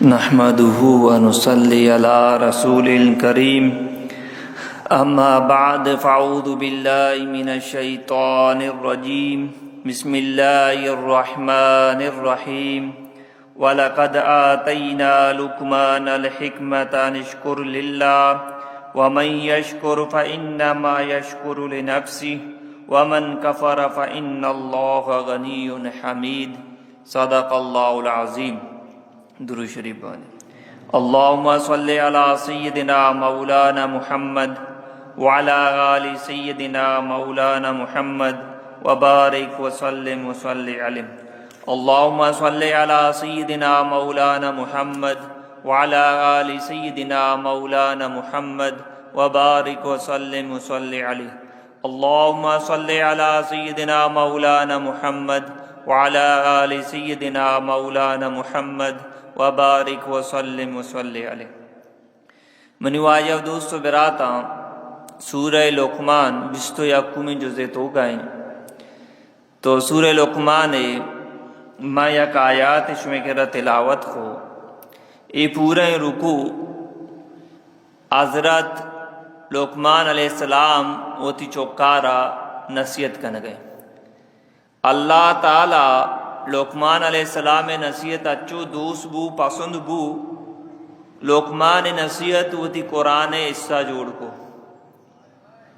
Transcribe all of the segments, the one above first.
نحمده ونصلي على رسول الكريم اما بعد فاعوذ بالله من الشيطان الرجيم بسم الله الرحمن الرحيم ولقد آتينا لقمان الحكمة أن اشكر لله ومن يشكر فإنما يشكر لنفسه ومن كفر فإن الله غني حميد صدق الله العظيم. درود شریف بانی اللہم صلی علی سیدنا مولانا محمد وعلی آل سیدنا مولانا محمد وبارک وسلم وصلی علیہ. اللہم صلی علی سیدنا مولانا محمد وعلی آل سیدنا مولانا محمد وبارک وسلم وصلی علیہ. اللہم صلی علی سیدنا مولانا محمد وعلی آل سیدنا مولانا محمد وبارک وسلم وصلی علیہ. منی واجب دوستو براتا سورہ لقمان 21 جزء تو گئیں تو سورہ لقمان ما یک آیات شمی کے تلاوت کو ای پورے رکوع حضرت لقمان علیہ السلام وتی چوکارا نصیحت کن گئے. اللہ تعالی لقمان علیہ السلام نصیحت اچو دوست بو پسند بو لقمان نصیحت وتی قرآن حصہ جوڑ کو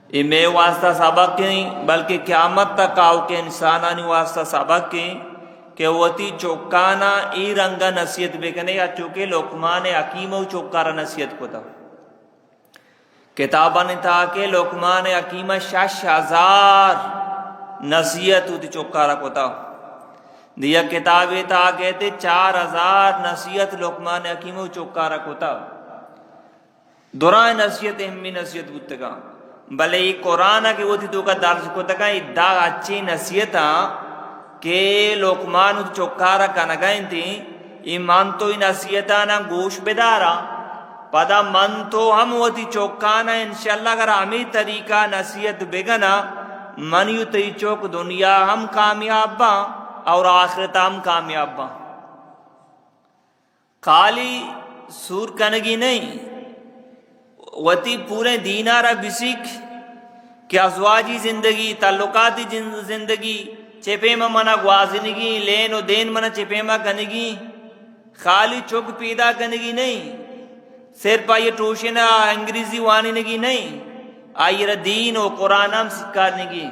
یہ میں واسطہ سبق کہیں بلکہ قیامت تک آؤ کے انسانانی واسطہ سبق کہیں کہ وتی چوکانا ای رنگا نصیحت بکنے یا چونکہ لقمان حکیم و چوکارا نصیحت کو تھا کتابہ نے تھا کہ لقمان حکیم 6,000 نصیحت وتی چوکارا کو تھا دیا کتابی تا کہتے 4,000 نصیحت لقمان حکیم و چوکارا کو تھا دوران نصیحت اہمی نصیحت بودتگا بلے یہ قرآن کے وہ تھی تو کا درس کو تکا ادھا اچھی نصیحتا کہ لقمان چوکارا کنگائیں تھی ایمان تو ہی نصیحتانا گوش بدارا پدا من تو ہم وہ تھی چوکانا انشاءاللہ اگر ہمیں طریقہ نصیحت بگنا منیو تی چوک دنیا ہم کامیاب با اور آخرت ہم کامیاب با. خالی سور کنگی نہیں وتی پورے دینارا بسیک کہ ازواجی زندگی تعلقاتی زندگی چپیما منا گوازنگی لین و دین منا چپیما کنگی خالی چوک پیدا کنگی نہیں صرف آئیے ٹوشن انگریزی وانی نگی نہیں آئیے دین و قرآن ہم سکارنگی.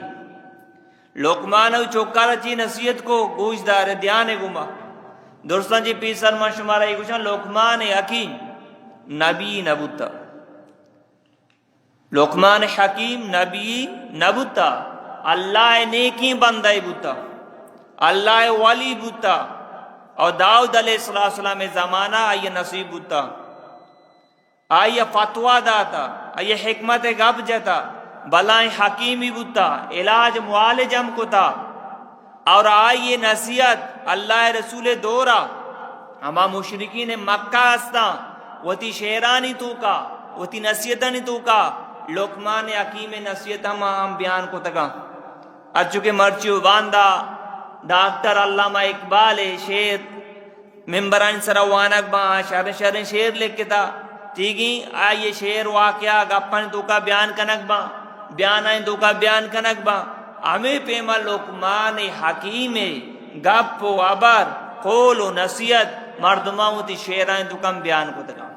لقمان چوکارا چی نصیحت کو گوش دار دیانے گما درستان جی پیسر ما شمارا ایک گوشن لقمان حکیم نبی نبوتا لقمان حکیم نبی نبوتا اللہ نیکی بندہ بوتا اللہ ولی بوتا اور داؤد علیہ السلام زمانہ آئیے نصیب بوتا آئیے فتوہ داتا آئیے حکمت گب جتا بلائیں حکیمی بوتا علاج معالجم کو تا اور آئیے نصیحت اللہ رسول دورا ہما مشرکین مکہ استا وتی شیرانی تو کا وتی نصیحتانی تو کا لقمان حکیم نصیحت ہم بیان کو تگا اچھو کے مرچیو باندھا ڈاکٹر علامہ اقبال شیر ممبران سروانک با شہر شیر لکھ کے تا ٹھیک ہی آئیے شیر واقعہ گپن تو کا بیان کنک با بیان آئیں دو کا بیان کنک با ہمیں پیما لقمان حکیم گپ و عبر قول و نصیحت مردمہ ہوتی شیرائیں دو کم بیان کو تکا.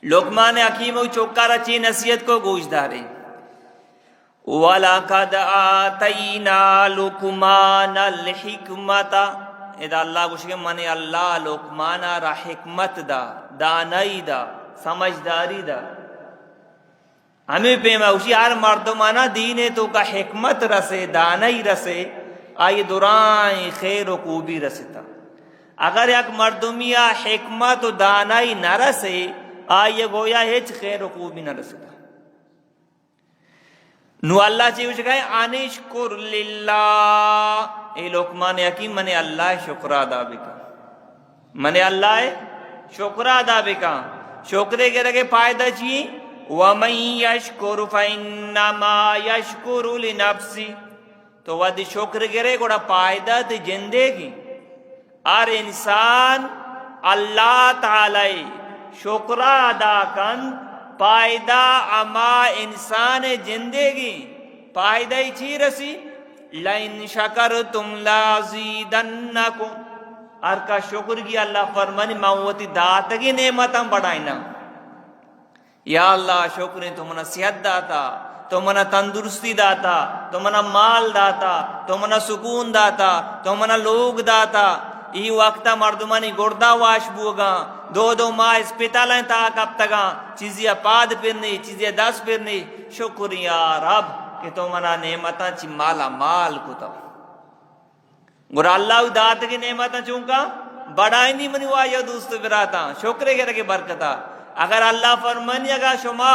لقمان حکیم و چوکارا چی نصیحت کو گوش دارے وَلَقَدْ آتَيْنَا لُقْمَانَ الْحِكْمَةَ اذا اللہ گوش کے منی اللہ لقمانا را حکمت دا دانائی دا سمجھداری دا ہمیں پیما اسی ہر مردمانہ دینے تو کا حکمت رسے دانائی رسے آئی دورائیں خیر و خوبی رستا. اگر یک مردمیا حکمت و دانائی نہ رسے آئی گویا ہیچ خیر و خوبی نہ رستا. نو اللہ چاہیے کہے انشکر للہ اے لقمان حکیم منے اللہ شکر ادا بکا منے اللہ شکر ادا بکا شکرے کے رگے فائدہ چاہیے وَمَن يَشْكُرُ فَإِنَّمَا يَشْكُرُ لِنَفْسِهِ تو ود شکر گرے گوڑا پائدہ تے جندے گی اور انسان اللہ تعالی شکرہ ادا کن پائدہ اما انسان زندگی پائدہ چی رسی لئن شکرتم لازیدنکم اور کا شکر کی اللہ فرمانی موتی داتگی نعمتاں بڑھائینا یا اللہ شکر تو منا صحت داتا تو منا تندرستی داتا تو منا مال داتا تو منا سکون داتا تو منا لوگ داتا ای وقتا مردمانی گردہ واش بوگا دو ماہ اسپتالیں تاک اب تگا چیزی پاد پھرنی چیزی دس پھرنی شکر یا رب کہ تو منا نعمتاں چی مالا مال کتا گر اللہ دات کی نعمتاں چونکا بڑھائی نہیں منی وایا دوست براتا شکرے کے رکھے برکتا اگر اللہ فرمانی اگا شما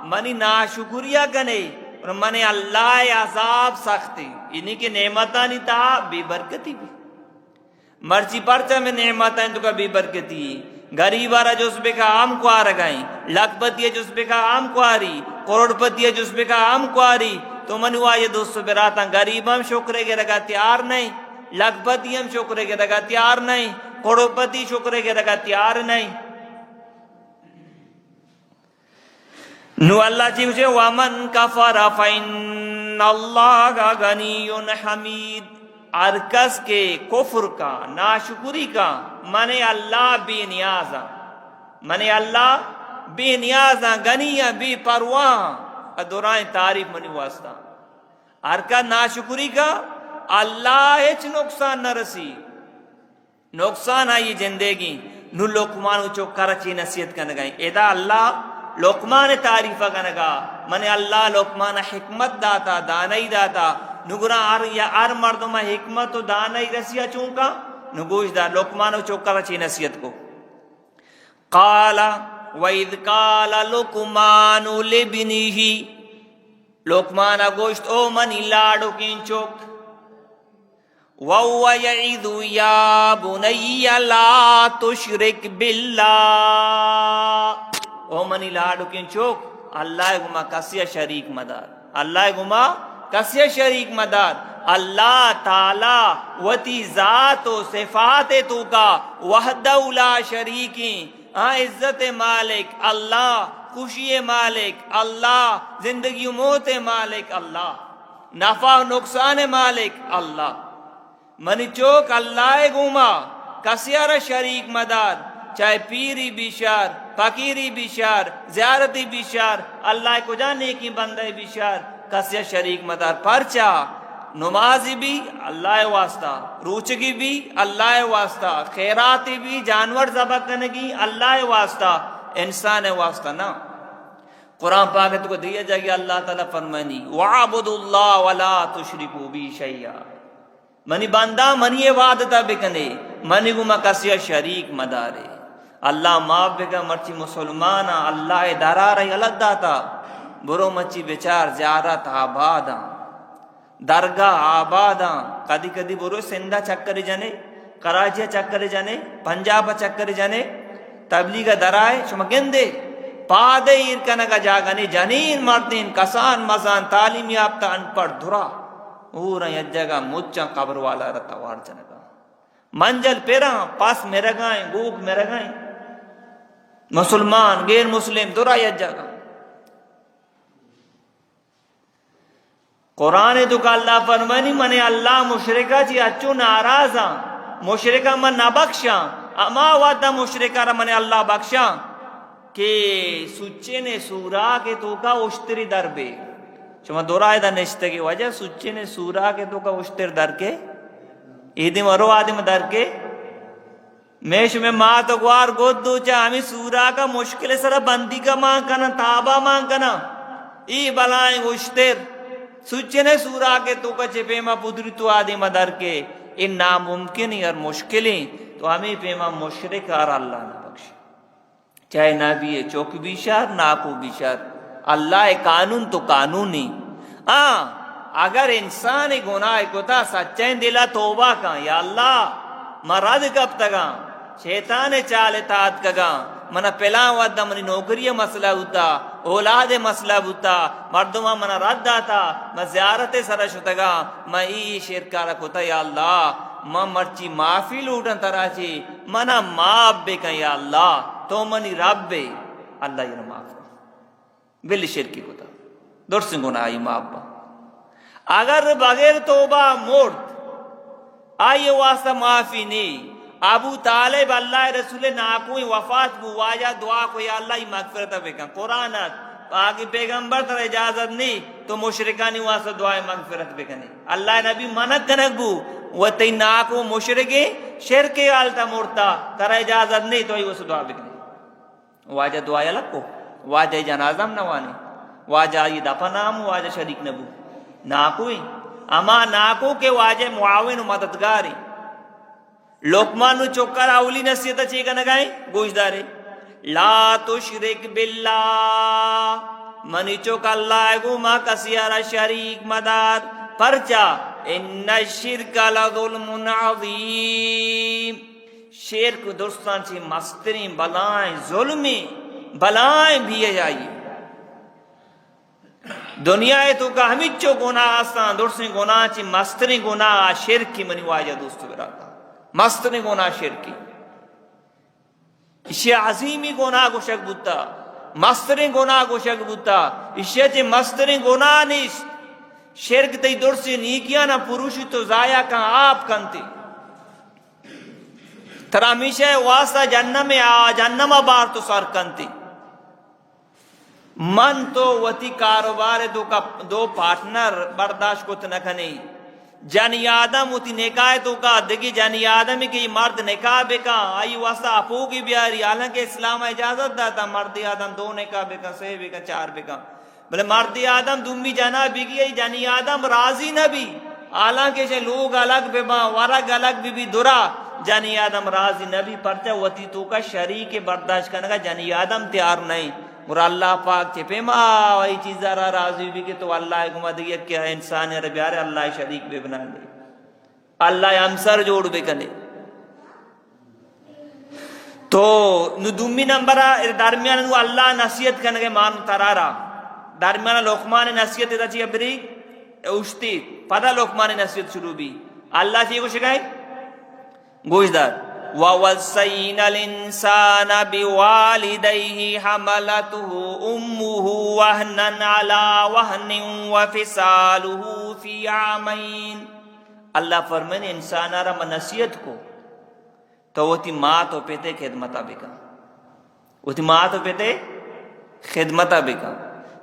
منی ناشکریہ کنے اور منی اللہ عذاب سختی انہی کی نعمتاں نہیں تا بے برکتی بھی مرچی پرچہ میں نعمتاں تو کا بے برکتی غریبارا جس بے کا عام کو آرگائیں لکھ پتی جس بے کا عام کو آری کروڑ پتی جس بے کا عام کو آری تو منی وایا دوست براتا غریب ہم شکرے کے رکھا تیار نہیں لکھ پتی ہم شکرے کے رکھا تیار نہیں کروڑ پتی شکرے کے رکھا تیار نہیں نو اللہ چی اسے وَمَن كَفَرَ فَإِنَّ اللَّهَ غَنِيٌّ حَمِيدٌ ارکس کے کفر کا ناشکری کا منے اللہ بے نیازاں منے اللہ بے نیازاں غنیاں بے پرواہ ادورائیں تعریف منی واسطہ ارکا ناشکری کا اللہ ہچ نقصان نہ رسی نقصان آئی زندگی نو لقمان چوکارا چی نصیحت کرنے گئیں ادا اللہ لقمان تعریفہ کرنے گا منے اللہ لقمان حکمت داتا دانائی داتا نگرا آر مردمہ حکمت و دانائی رسیا چونکا نگوش دا لقمان چوکارا چی نصیحت کو قال وَإِذْ قَالَ لُقْمَانُ لِابْنِهِ لقمان گوشت او منی لاڑو کین چوک وَهُوَ يَعِظُ يَا بُنَيَّ لَا تُشْرِكْ بِاللَّهِ او منی لاڑو کین چوک اللہ گما کسیا شریک مدار اللہ گما کسیا شریک مدار اللہ تعالی وتی ذات و صفات تو کا وحدہ لا شریکی عزت مالک اللہ خوشی مالک اللہ زندگی و موت مالک اللہ نفع و نقصان مالک اللہ منی چوک اللہ گما کسیار شریک مدار چاہے پیری بیشار فقیری بیشار زیارتی بیشار اللہ کو جانے کی بندے بیشار کسیا شریک مدار پرچا نمازی بھی اللہ واسطہ روچگی بھی اللہ واسطہ خیراتی بھی جانور ذبح کرنے کی اللہ واسطہ انسان واسطہ نا قرآن پاک تو کو دیا جائے گی اللہ تعالیٰ فرمانی وَعَبُدُ اللَّهَ وَلَا تُشْرِكُوا بِهِ شَيْئًا منی بندہ منی وعدتا بکنے منی گما کسیا شریک مدارے اللہ معاف بگا مرچی مسلمانا اللہ دارا رہی علت داتا برو مچی بچار زیارت آبادا درگاہ آبادا کدی کدی برو سندہ چکر جانے کراچی چکر جانے پنجاب چکر جانے تبلیغ درائے شما گندے پادے ارکنگا جاگنے جنین مردین کسان مزان تعلیم یافتہ ان پڑھ دھرا پورا یہ جگہ مچاں قبر والا رتا وار جنگا منجل پیرا پاس میرے گائیں گوگ میرے گائیں مسلمان غیر مسلم دورا یہ جگہ قرآن تو کا اللہ فرمانی منے اللہ مشرکہ چی اچو ناراضا مشرکہ من نہ بخشا اما وعدہ مشرکہ را منے اللہ بخشا کہ سچے نے سورا کے تو کا اشتری در بے شما دورا ایدہ نشتے کی وجہ سچے نے سورا کے تو کا اشتر در کے ایدی مرو آدم در کے میش میں ماں تو گوار گود دو چاہ ہمیں سورا کا مشکل سر بندی کا مانگ کنا تابا مانگ کنا ای بلائیں اشتر سچے نے سورا کے تو کا چھے پیما پدری تو آدم در کے ان ناممکنی اور مشکلیں تو ہمیں پیما مشرک اور اللہ نہ بخش چاہے نبی چوک بیشار ناکو بیشار اللہ قانون تو قانونی اگر انسان گناہ کو تھا سچین دلا توبہ کا یا اللہ مراد کب تگا شیطان چال اطاعت کگا منا پلا ودا منی نوکری مسئلہ ہوتا اولاد مسئلہ ہوتا مردمہ منا رد آتا میں زیارت سرش ہوتا گا میں ای شرکارہ کوتا یا اللہ ما مرچی معافی لوٹن تراچی منا معاف بے کن یا اللہ تو منی رب بے اللہ یہ معاف بل شرکی کو تا درست گناہی معاف با اگر بغیر توبہ مرد آئیے واسطہ معافی نہیں ابو طالب اللہ رسول ناکوئی وفات بو واجہ دعا کو یا اللہ مغفرت بکن قرآنت آگے پیغمبر تر اجازت نہیں تو مشرکانی واسطہ دعائے مغفرت بکنے اللہ نبی منت کنک بو و تی ناکو مشرکی شرکی آلتا مرتا تر اجازت نہیں تو ہی واسطہ دعا بکنے واجہ دعائے الگ کو واجہ جنازم نوانے واجہ یہ دفع نام واجہ شریک نبو ناکوئی اما ناکو کے واجہ معاون و مددگاری لقمان چوکر اولی نصیحت چیکا نگائیں گوش دارے لا تشرک باللہ منی چوک اللہ گو ما کسیارا شریک مدار پرچا ان الشرک لظلم عظیم شرک درستان چی مسترین بلائیں ظلمی بلائیں بھی جائیے دنیا ہے تو کہ ہمیں چو گناہ آسان درستین گناہ چی مسترین گناہ شرک کی منی واجہ دوستو براتا مسترین گناہ شرکی اسے عظیمی گناہ کو شک بوتا مسترین گناہ کو شک بوتا اسے چی مسترین گناہ نیست شرک تی درسی نیکیاں نہ پروشی تو ضائع کن آپ کنتی ترامیشہ واسطہ جنم بار تو سر کنتی من تو وتی کاروبار دو پارٹنر برداشت کو تنکھنی جانی آدم ہوتی نکاح تو کا دگی جانی آدم کی مرد نکاح بکا آئی واسطہ اپو کی بیاری حالانکہ اسلام اجازت دیتا مرد آدم دو نکاح بکا سے بکا چار بکا بلے مرد آدم دومی جنا بگی جانی آدم راضی نہ بھی حالانکہ سے لوگ الگ ببا ورگ الگ بھی درا جانی آدم راضی نہ بھی پرچہ وتی تو کا شریک برداشت کرنے کا جانی آدم تیار نہیں اور اللہ پاک چپے ماں وہی چیز ذرا راضی بھی کہ تو اللہ کو مدیہ کیا ہے انسان ہے رب یارے اللہ شریک بے بنا لے اللہ ہمسر جوڑ بے کنے تو ندومی نمبر درمیان اللہ نصیحت کرنے کے مان ترارا درمیان لقمان نصیحت دیتا چاہیے بری اشتی پتہ لقمان نصیحت شروع بھی اللہ چاہیے کو شکایت گوش دار وَوَصَّيْنَا الْإِنسَانَ بِوَالِدَيْهِ حَمَلَتْهُ أُمُّهُ وَهْنًا عَلَى وَهْنٍ وَفِصَالُهُ فِي عَامَيْنِ اللہ فرمائے انسان آرہ منصیت کو تو وہ تی ماں تو پیتے خدمتہ بکا وہ تی ماں تو پیتے خدمتہ بکا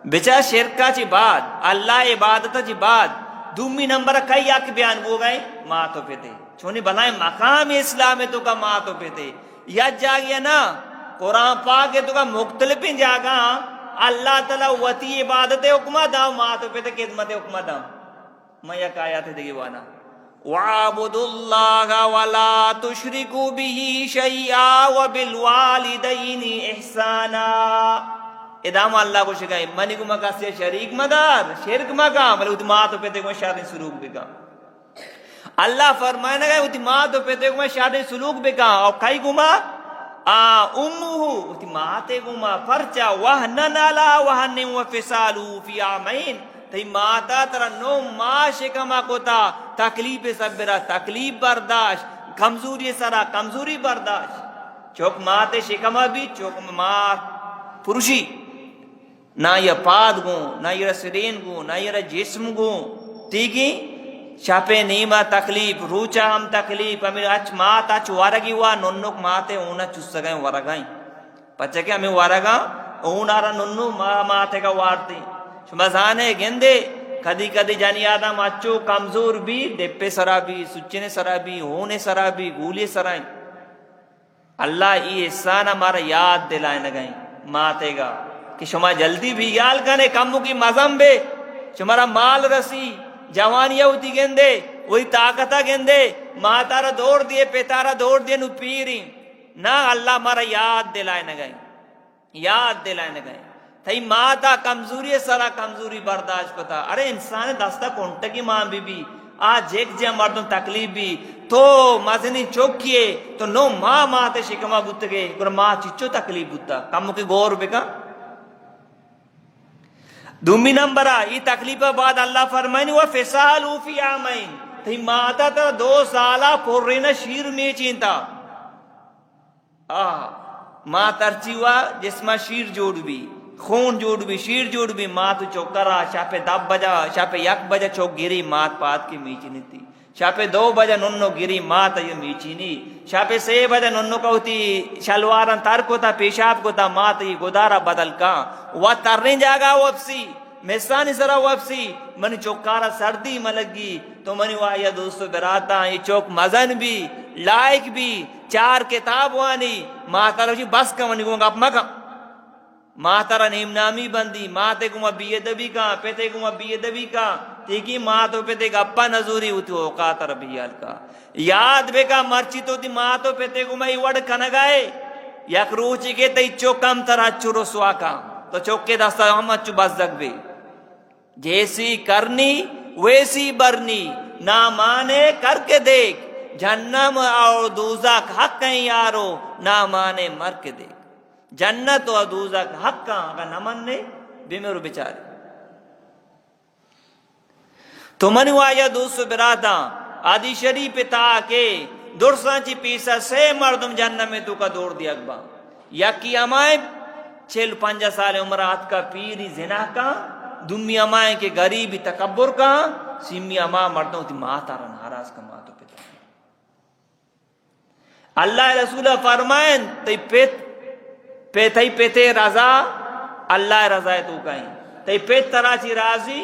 بچہ شرکہ چی بعد اللہ عبادتہ چی بعد دومی نمبر کئی آکھ بیان ہو گئے ماں تو پیتے چونی بلائیں مقام اسلام ہے تو کا ماں تو پیتے یا جاگیا نا قرآن پاک ہے تو کا مختلف جاگا اللہ تعالیٰ وطی عبادت حکمہ دا ماں تو پیتے خدمت حکمہ دا میں یک آیات دیگی وانا وَعَبُدُ اللَّهَ وَلَا تُشْرِكُوا بِهِ شَيْئًا وَبِالْوَالِدَيْنِ اِحْسَانًا ادام اللہ کو شکاییں منی کو مکہ سے شریک مدار شرک مکہ ملے ماں تو پیتے کو شادی سلوک بکا اللہ فرمائے نہ گئے اتی ماں تو پیتے گما شادی سلوک بکا اور کئی گما امہو اتی ماں تے گما فرچا وہنن علا وہنن وفصالو فی عامین تی ماں تا ترہ نو ماں شکما کو تا تکلیف سبرا تکلیف برداشت کمزوری سرا کمزوری برداشت چوک ماں تے شکما بھی چوک ماں پروشی نہ یہ پاد گو نہ یہ سرین گو نہ یہ جسم گو ٹھیکی شاپے نیمہ تکلیف روچا ہم تکلیف ہمیں اچھ مات اچھ وارگی ہوا ننک ماتے اونا چس سگائیں ورگائیں پچھے کہ ہمیں ورگا اونارا ننو ماتے کا وارتی شمزانے گندے کدی کدی جانی آدم اچھو کمزور بھی ڈپے سرا بھی سچنے سرا بھی ہونے سرا بھی گولے سرائیں اللہ یہ احسان ہمارا یاد دلائیں نگائیں ماتے گا کہ شما جلدی بھی یال کنے کمو کی مزم بے شمارا مال رسی جوانیاں ہوتی گندے وہی طاقتہ گندے ماتارا دوڑ دیے پیتارا دوڑ دیے نو پیری نا اللہ مارا یاد دلائے نہ گئے یاد دلائے نہ گئے تھئی ماتا کمزوری سرا کمزوری برداشت کو تھا ارے انسان دستا کونٹکی ماں بی آج ایک جے مردم تکلیف بھی تو مزنی چوکیے تو نو ماں ماتے شکمہ بوتگے گر ماں چچو تکلیف بوتا کمو کی گور بکا دومی نمبرہ یہ تکلیف بعد اللہ فرمائن وَفِصَالُ فِي عَامَيْن تی ماتا تا 2 سالہ پوررینا شیر میں چینتا ماں ترچی ہوا جسما شیر جوڑ بھی خون جوڑ بھی شیر جوڑ بھی ماں تو چوکرا شاپے 10 بجا شاپے 1 بجا چوک گیری مات پات کی میچی نہیں تھی شاپے 2 بجا ننو گیری مات یہ میچی نہیں شاپے 6 بجا ننو کا ہوتی شلوارن تر کو تا پیشاب کو تا مات یہ گدارا بدل کا وہ ترنے جاگا وہ اپسی میسانی سرا وہ اپسی منی چوکارا سردی ملگی تو منی وایا دوستو براتا یہ چوک مزن بھی لائق بھی 4 کتاب وانی ماں ترہ بس کا منی گونگا اپ مکا ماں ترہ نیم نامی بندی ماں تے گما بی ادبی کا پیتے گما بی ادبی کا تیکی ماں تو پیتے گا اپا نظوری ہوتی اوقات ربیال کا یاد بے کا مرچی تو دی ماں تو پیتے گما ای وڑ کنگائے یک روچی کے تی چوکم ترہ اچھو رسوا کا تو چوک کے دستا ہم اچھو بزدک بے جیسی کرنی ویسی برنی نہ مانے کر کے دیکھ جہنم اور دوزخ حق ہیں یارو نہ مانے مر کے دیکھ جنت و دوزخ حق کا اگر نہ مننے بیمرو بیچارے تو منو آیا دوستو برادا آدی شریف تا کہ درسان چی پیسا 6 مردم جہنم میں تو کا دوڑ دیا اگبا یکی امائے 45 سال عمرات کا پیری زنا کا دمی امائے کے غریبی تکبر کا سیمی اما مردوں تی ماں تارا ناراض کا ماں تو پتا اللہ رسول فرمائیں تی پیتے رضا اللہ رضا تو کہیں تی پیت ترا چی راضی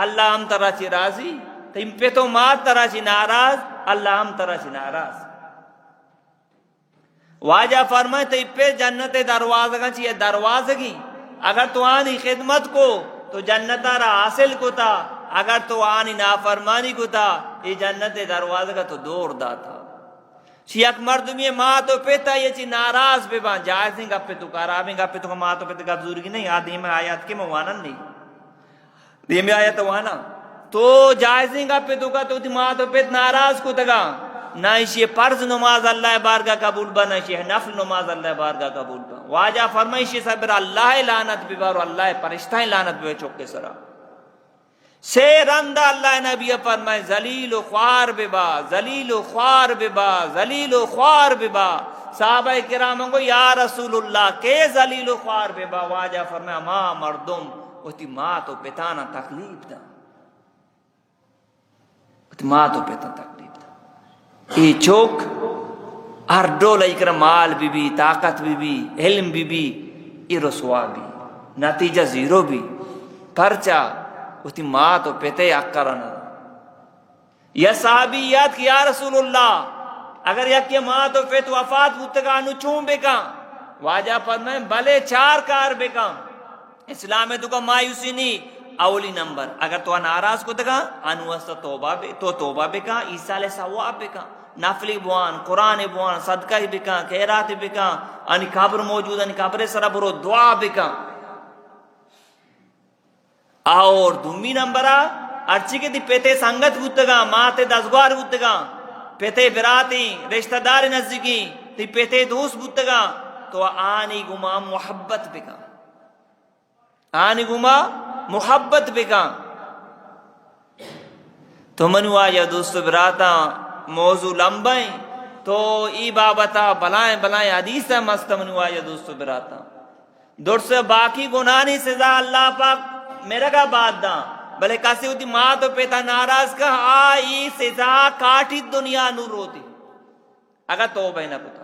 اللہ ہم ترا چی راضی تی پیتو مات ترا چی ناراض اللہ ہم ترا چی ناراض واجہ فرمائیں تی پیت جنت دروازہ کا چی دروازہ کی اگر تو آنی خدمت کو تو جنت را حاصل کو تا اگر تو آنی نافرمانی کو تا یہ جنت دروازہ کا تو دور دا تھا یک مردمی ماں تو پیتا یہ چی ناراض بے بان جائز نہیں گپ پہ تو کارابیں گپ پہ تو ماں تو پیتا گپ ضروری نہیں آدھی میں آیات کے موانا نہیں دی میں آیات وانا تو جائز نہیں گپ پہ تو کا تو ماں تو پیت ناراض کو تگا نہ اسی فرض نماز اللہ بارگاہ قبول با نہ اسی نفل نماز اللہ بارگاہ قبول با واجہ فرمائشی صبر اللہ لعنت ببار اللہ پرشتہ لعنت بے چوک کے سرا سے رندہ اللہ نبی فرمائے ذلیل و خوار ببا ذلیل و خوار ببا ذلیل و خوار ببا صحابہ کرام کو یا رسول اللہ کے ذلیل و خوار ببا واجہ فرمائے ماں مردم اتی ماں تو پتانا تکلیف دا اتی ماں تو پتانا تکلیف دا ای چوک ہر ڈول اکرم مال بی بی طاقت بی بی علم بی بی ای رسوا بھی نتیجہ زیرو بھی پرچا اتی ماں تو پیتے اکرنا یا صحابیات کی یا رسول اللہ اگر یک ماں تو پیت وفات بودتگا انو چون بکا واجہ فرمائیں بلے 4 کار بکا اسلام میں تو کا مایوسی نہیں اولی نمبر اگر تو ناراض کو تگا انو استا توبہ بے تو توبہ بکا عیسیٰ ثواب بکا نفلی بوان قرآن بوان صدقہ ہی بکا خیرات بکا ان قبر موجود ان قبر سر برو دعا بکا اور دومی نمبرہ ارچی کے دی پیتے سنگت بودتگا ماتے دزگوار بودتگا پیتے براتی رشتہ دار نزدیکی تی پیتے دوست بودتگا تو آنی گما محبت بکا آنی گما محبت بکا تو منوا یا دوست براتا موضوع لمبائیں تو ای بابتا بلائیں بلائیں حدیث ہے مست منوا یا دوست براتا دور سے باقی گناہی سزا اللہ پاک میرا کا بات دا بلے کسی ہوتی ماں تو پیتا ناراض کا آئی سزا کاٹی دنیا نور ہوتی اگر توبہ نہ پتا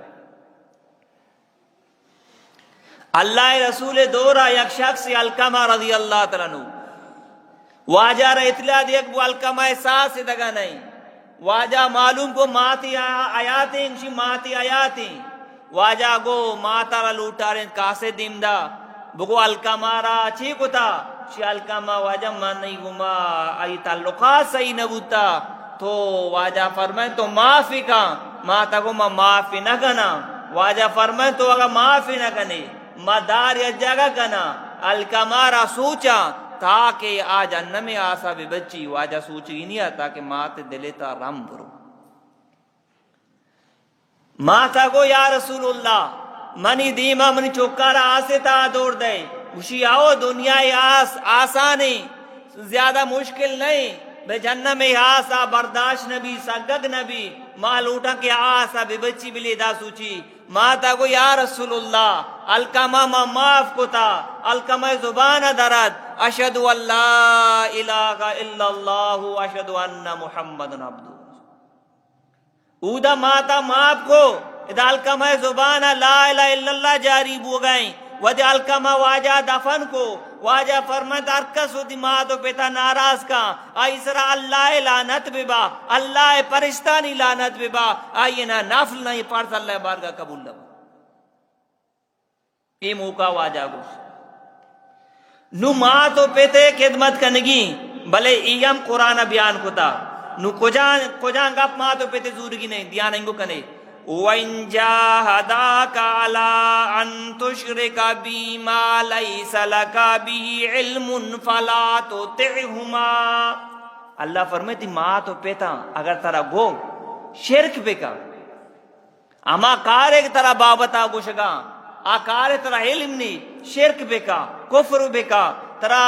اللہ رسول دورا یک شخص علقمہ رضی اللہ تعالیٰ نو واجہ را اطلاع دیکھ وہ علقمہ احساس دگا نہیں واجہ معلوم کو ماتی آیاتیں انشی ماتی آیاتیں واجہ گو ماتا را لوٹاریں کاسے دیم دا بگو علقمہ را چی کتا شی علقمہ واجہ من نہیں گما آئی تعلقات صحیح نبوتا تو واجہ فرمائیں تو معافی کا ماتا کو معافی نہ کنا واجہ فرمائیں تو اگر معافی نہ کنے مدار یا جگہ کنا علقمہ را سوچا تاکہ آج انمی آسا بھی بچی واجہ سوچی نہیں آتا کہ ماتے دلیتا رم برو ماتا کو یا رسول اللہ منی دیما منی چوکارا آسے تا دور دے اسی آؤ دنیا آسانی زیادہ مشکل نہیں بے جنہ میں آسا برداشت نبی سگگ نبی مال اٹھا کے آسا بے بچی بلی دا سوچی ماتا کو یا رسول اللہ الکما ما معاف کو تا الکما زبان درد اشہد ان لا الہ الا اللہ اشہد ان محمد عبدہ اودا ماتا معاف کو ادا الکما زبان لا الہ الا اللہ جاری بو گئیں ودی الکما واجہ دفن کو واجہ فرمت ارکس و دماغ پیتا ناراض کا آئی سرا اللہ لعنت ببا اللہ پرشتانی لعنت ببا آئی نا نافل نہیں پڑھتا اللہ بارگاہ قبول لبا یہ موقع واجہ گو نو ماں تو پیتے خدمت کنگی بلے ایم قرآن بیان کتا نو کجان گپ ماں تو پیتے زورگی نہیں دیان انگو کنے وَإِن جَاهَدَاكَ عَلَىٰ أَن تُشْرِكَ بِي مَا لَيْسَ لَكَ بِهِ عِلْمٌ فَلَا تُطِعْهُمَا اللہ فرماتی ماں تو پیتا اگر ترا گو شرک بکا اما کارے ترا بابتا گوشگا آکارے ترا علم نی شرک بکا کفر بکا ترا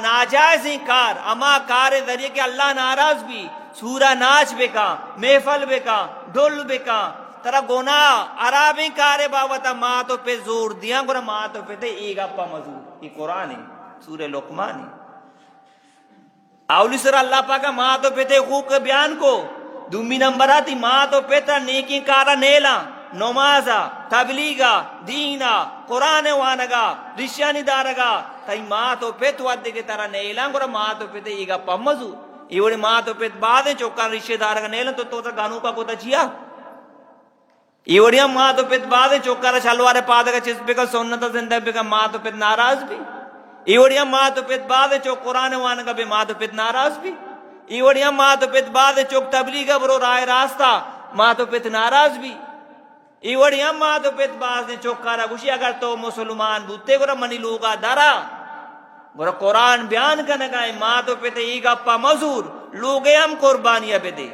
ناجائز کار اما کارے ذریعے کہ اللہ ناراض بھی سورہ ناچ بکا محفل بکا ڈھول بکا ترا گناہ عرابی کارے باوتا ماں تو پہ زور دیا گورا ماں تو پہ تے ایگا پا مزور یہ قرآن ہے سورہ لقمان ہے اولی سر اللہ پاکا ماں تو پہ تے خوب کے بیان کو دومی نمبر آتی ماں تو پہ تا نیکی کارا نیلا نمازا تبلیغا دینا قرآن وانگا رشانی دارگا تای ماں تو پہ تو ادھے کے ترا نیلا گورا ماں تو پہ تے ایگا پا مزور یہ وڑی ماں تو پہ بعدیں چوکان رشتے دارگا نیلا تو تا گانو کا کوتا چیا یہ وڑی ماں تو پہ بعدیں چوکان شلوارے پادگا چیز بکا سنتا زندہ بکا ماں تو پہ ناراض بھی یہ وڑی ماں تو پہ بعدیں چوک قرآن وانگا بھی ماں تو پہ ناراض بھی یہ وڑی ماں تو پہ بعدیں چوک تبلیغا برو رائے راستہ ماں تو پہ ناراض بھی یہ وڑی ماں تو پہ بعدیں چوک کارا گوشی اگر تو مسلمان بوتے گورا منی لوگا دارا گورا قرآن بیان کا نگائیں ماں تو پہ تے ایگا پا مزور لوگے ہم قربانیاں پہ دے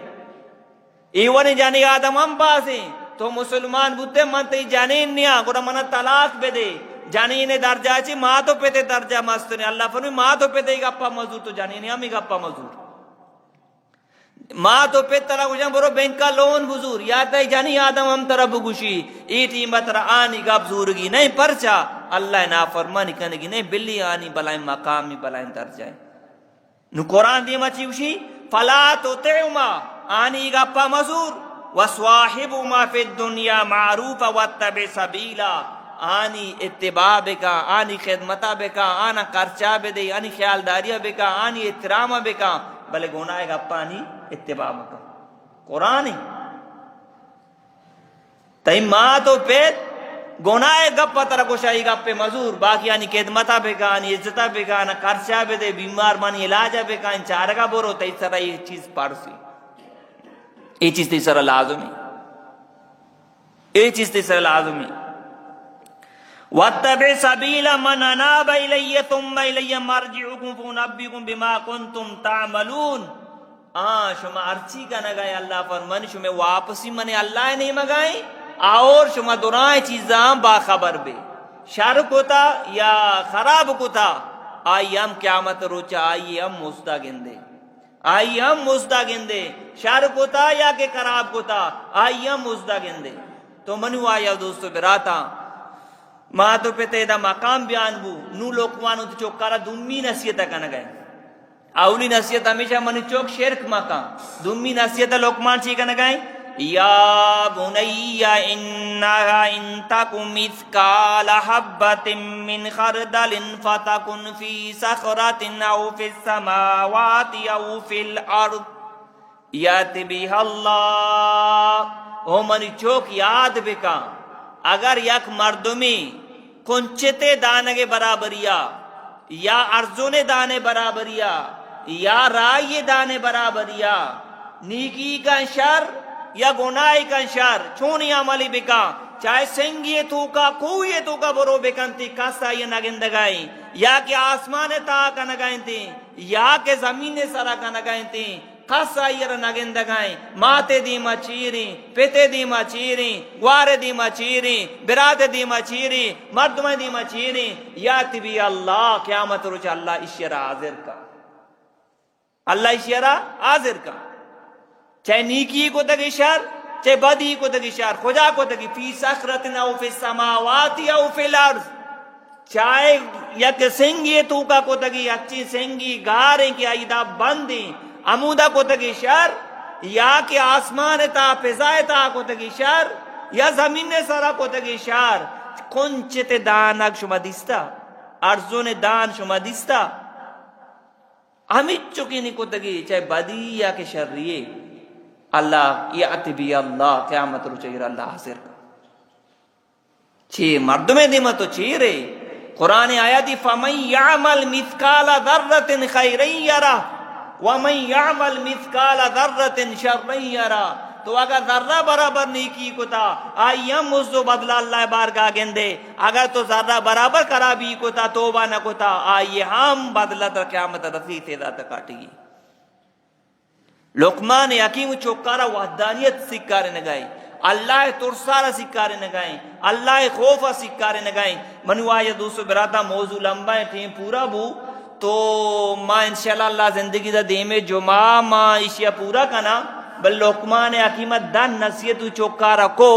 ایوانی جانی آدم ہم پاسیں تو مسلمان بوتے من تے جانین نیا گورا منہ طلاق پہ دے جانین درجہ چی ماں تو پہ تے درجہ مستنے اللہ فرمی ماں تو پہ تے ایگا پا مزور تو جانین ہم ایگا پا مزور ماں تو پہ ترہ گوشن برو بینکا لون بزور یا تے جانی آدم ہم ترہ بگوشی ایٹی مطرہ آنی گا بزورگی نہیں پرچا اللہ نافرمانی کنگی نہیں بلی آنی بلائیں مقامی بلائیں درجائیں نو قرآن دیما چیوشی فلا تطعما آنی گا پا مزور وصواحبما فی الدنیا معروفا واتبع سبیلا آنی اتباع بکا آنی خدمتا بکا آنا کرچا بدے آنی خیالداریا بکا آنی احتراما بکا بلے گناہ گا پانی اتباع بکا قرآن تئی ماں تو پیت گناہ گپ ترہ گوشائی گپ مزور باقی آنی خدمتا بکا آنی عزتا بکا آنا کرچا بدے بیمار مانی علاجہ بکا ان چارگا برو تئی سرہ یہ چیز پارسی یہ چیز تی سر لازمی یہ چیز تی سر لازمی وَاتَّبِعْ سَبِيلَ مَنْ أَنَابَ إِلَيَّ ثُمَّ إِلَيَّ مَرْجِعُكُمْ فَأُنَبِّئُكُم بِمَا كُنتُمْ تَعْمَلُونَ شما ارچی کا نگائے اللہ فرمان شما واپسی منے اللہ نہیں مگائیں اور شما دورائیں چیزاں باخبر بے شر کوتا یا خراب کوتا آئی ہم قیامت روچا آئی ہم مزدہ گندے آئی ہم مزدہ گندے شر کوتا یا کہ خراب کوتا آئی ہم مزدہ گندے تو منو آیا دوستو براتا ماں تو پہ تیدہ مقام بیان بو نو لوکوانو تو چوکارا دومی نصیحتہ کا نگئے اولی نصیحت ہمیشہ منی چوک شرک مقام دومی نصیحت لوکمان چی کا نگئے یا بنی انہا ان تکو مثقال حبت من خردل فتکن فی صخرت او فی السماوات او فی الارض یات بیہ اللہ او منی چوک یاد بکا اگر یک مردمی کنچتے دانگے برابریا یا ارزونے دانے برابریا یا رائے دانے برابریا نیکی کا شر یا گناہ کا شر چونی عملی بکا چاہے سنگی تو کا کوئی تو کا برو بکنتی کسا یہ نگندگائیں یا کہ آسمان تا کا نگائیں تھی یا کہ زمین سرا کا نگائیں تھی کسا یہ نگندگائیں ماتے دیما چیریں پیتے دیما چیریں گوارے دیما چیریں برات دیما چیریں مردمہ دیما چیریں یا تبی اللہ قیامت روچ اللہ اشیرہ حاضر کا اللہ اشارہ حاضر کا، چاہے نیکی کو تک اشار چاہے بدی کو تک اشار، خدا کو تک فی صخرۃ او فی السماوات او فی الارض، چاہے یک سنگی تو کا کو تگی اچھی سنگی گاریں کی آئیدہ بندیں عمودہ کو تگی شر، یا کہ آسمان تا فضائے تا کو تگی شر، یا زمین سرا کو تگی شر، کنچت دانک شما دیستا، ارزون دان شما دیستا، ہمیں چکی نہیں کو تگی چاہے بدی یا کہ شریے، اللہ یعت بی اللہ قیامت رو چاہیر اللہ حاضر کا چھ مردمیں دیمت تو چھ رے قرآن آیاتی فَمَنْ يَعْمَلْ مِثْقَالَ ذَرَّةٍ خَيْرًا يَرَهُ وَمَنْ يَعْمَلْ مِثْقَالَ ذَرَّةٍ شَرًّا يَرَهُ، تو اگر ذرہ برابر نیکی کو تا آئیم مزدو بدلا اللہ بارگاہ گندے، اگر تو ذرہ برابر کرابی کو تا توبہ نہ کو تا آئیے ہم بدلا تا قیامت رسی سے ذات کاٹی۔ لقمان حکیم چوکارا وحدانیت سکارے نگائے، اللہ ترسارا سکارے نگائیں، اللہ خوفا سکارے نگائیں۔ منو آیا دوسرو براتا موضوع لمبا ہے ٹھیم پورا بو تو ماں انشاءاللہ اللہ زندگی دا دیمے جو ماں اشیا پورا کنا، بل لقمان حکیمت دن نصیحتو چوکارا کو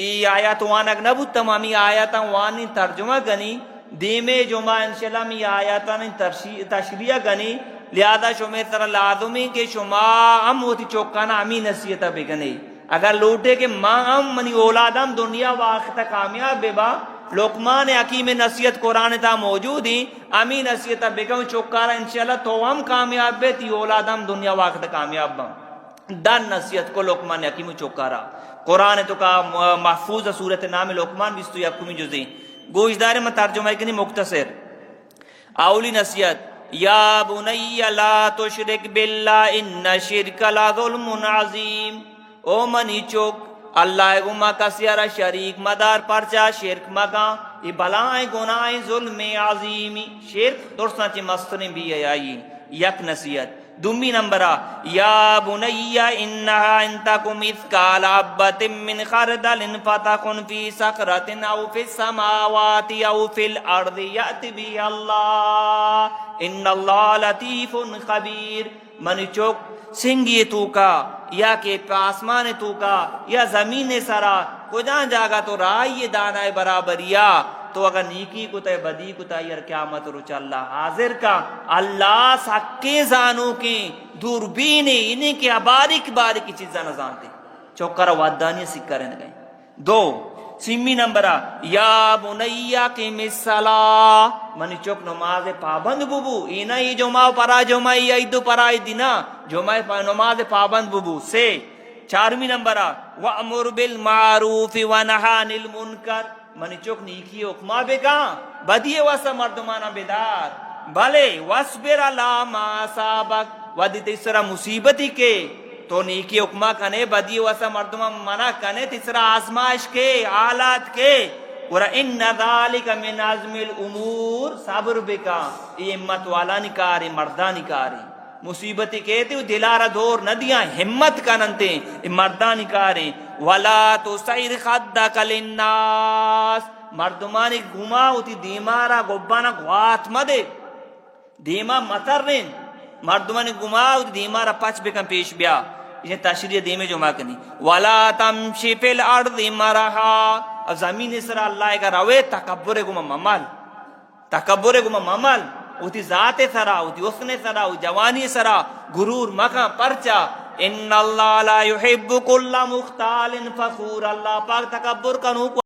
ای آیات وانک نبود تمامی آیاتا وانی ترجمہ گنی دیمے جو ماں انشاءاللہ می آیاتا تشریح گنی، لہذا شما سر لازمی کہ شما ہم ہوتی چوکانا ہمیں نصیحتا بگنے، اگر لوٹے کہ ماں ہم منی اولادم دنیا و آخرت کامیاب بے با، لقمان حکیم نصیحت قرآن تا موجود ہیں، ہمیں نصیحتا بگن چوکارا انشاءاللہ تو ہم کامیاب بے تی اولادم دنیا و آخرت کامیاب با۔ دن نصیحت کو لقمان حکیم چوکارا قرآن تو کا محفوظ صورت نام لقمان بیستو یکمی جزیں گوشدار میں ترجمہ کنی مختصر۔ اولی نصیحت یا بنی لا تشرک باللہ ان شرک لا ظلم عظیم، او منی چوک اللہ گما کسیارا شریک مدار پرچا شرک مگا ای بلائیں گناہیں ظلم عظیمی، شرک درسنا چی مسترین بھی آئی۔ یک نصیحت دومی نمبرہ یا بنی انہا انتکم اثقال حبۃ من خردل فتکن فی صخرۃ او فی السماوات او فی الارض یأت بی اللہ ان اللہ لطیف خبیر۔ من چوک سنگی تو کا یا کہ آسمان تو کا یا زمین سرا کجا جاگا تو رائی دانائے برابر، یا تو اگر نیکی کو تے بدی کو تے یار قیامت روچ اللہ حاضر کا، اللہ سکے زانوں کے دوربینے انہیں کے باریک باریک چیزاں نہ جانتے، چوکرا وعدانی سکرے نہ گئے۔ دو سیمی نمبرہ یا بنیا قیم الصلاۃ، منی چوک نماز پابند ببو، اینا ہی جمعہ پرا جمعہ ایدو پرا دینا جمعہ نماز پابند ببو۔ سے چارمی نمبرہ وَأْمُرْ بِالْمَعْرُوفِ وَنَهَا عَنِ الْمُنْكَرِ، منی چوک نیکی حکمہ بگا بدی واسا مردمانہ بیدار، بھلے وَاصْبِرْ عَلَىٰ مَا أَصَابَكَ، ودی تیسرا مصیبتی کے تو نیکی حکمہ کنے بدی واسا مردمہ منع کنے، تیسرا آزمائش کے حالات کے، وَإِنَّ ذَلِكَ مِنْ عَزْمِ الْأُمُورِ، صبر بکا یہ ہمت والا نکاری مردہ نکاری، مصیبتی کہتے ہو دلارہ دور ندیاں ہمت کننتے مردہ نکاریں۔ وَلَا تُسَعِرْ خَدَّكَ لِلنَّاسِ، مردمانی گھما ہوتی دیمارا گبانا گوات مدے دیما مطر رین، مردمانی گھما ہوتی دیمارا پچ بکن پیش بیا، یہ تشریح دیمے جو مکنی۔ وَلَا تَمْشِ فِي الْأَرْضِ مَرَحًا، اب زمین سرا اللہ کا روے تکبر گما ممال، تکبر گما ممال، ہوتی ذات سرا ہوتی حسن سرا ہوتی جوانی سرا غرور مکہ پرچا۔ ان اللہ لا يحب كل مختال فخور، اللہ پاک تکبر کا نوک